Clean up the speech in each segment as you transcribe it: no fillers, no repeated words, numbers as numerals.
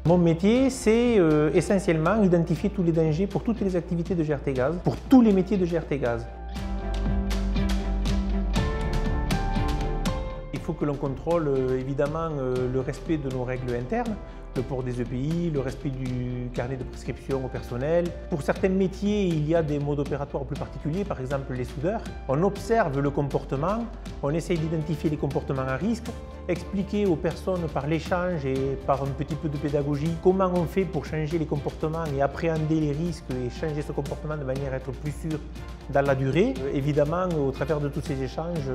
Mon métier, c'est essentiellement identifier tous les dangers pour toutes les activités de GRT Gaz, pour tous les métiers de GRT Gaz. Il faut que l'on contrôle évidemment le respect de nos règles internes, le port des EPI, le respect du carnet de prescription au personnel. Pour certains métiers, il y a des modes opératoires plus particuliers, par exemple les soudeurs. On observe le comportement, on essaye d'identifier les comportements à risque, expliquer aux personnes par l'échange et par un petit peu de pédagogie comment on fait pour changer les comportements et appréhender les risques et changer ce comportement de manière à être plus sûr dans la durée. Évidemment, au travers de tous ces échanges,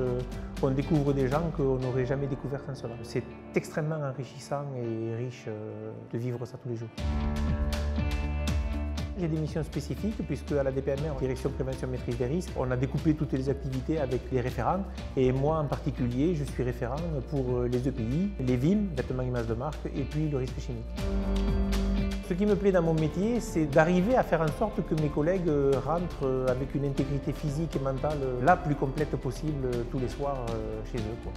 on découvre des gens qu'on n'aurait jamais découverts sans cela. C'est extrêmement enrichissant et riche de vivre ça tous les jours. J'ai des missions spécifiques puisque à la DPMR, Direction Prévention Maîtrise des Risques, on a découpé toutes les activités avec les référents et moi en particulier, je suis référent pour les EPI, les VIM, vêtements images de marque, et puis le risque chimique. Ce qui me plaît dans mon métier, c'est d'arriver à faire en sorte que mes collègues rentrent avec une intégrité physique et mentale la plus complète possible tous les soirs chez eux.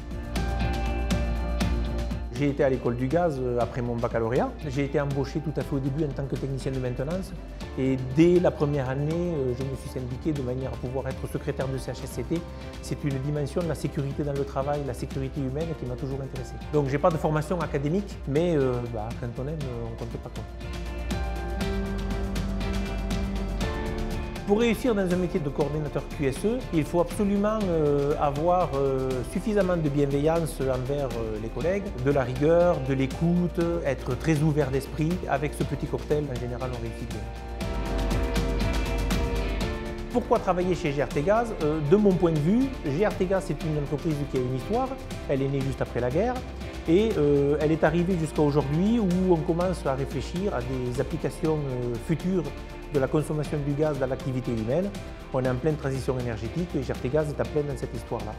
J'ai été à l'école du gaz après mon baccalauréat. J'ai été embauché tout à fait au début en tant que technicien de maintenance et dès la première année, je me suis syndiqué de manière à pouvoir être secrétaire de CHSCT. C'est une dimension de la sécurité dans le travail, la sécurité humaine qui m'a toujours intéressé. Donc j'ai pas de formation académique, mais quand on aime, on ne compte pas quoi. Pour réussir dans un métier de coordinateur QSE, il faut absolument avoir suffisamment de bienveillance envers les collègues, de la rigueur, de l'écoute, être très ouvert d'esprit. Avec ce petit cocktail, en général, on réussit bien. Pourquoi travailler chez GRT Gaz? De mon point de vue, GRT Gaz c'est une entreprise qui a une histoire, elle est née juste après la guerre et elle est arrivée jusqu'à aujourd'hui où on commence à réfléchir à des applications futures de la consommation du gaz dans l'activité humaine. On est en pleine transition énergétique et GRT Gaz est en pleine dans cette histoire-là.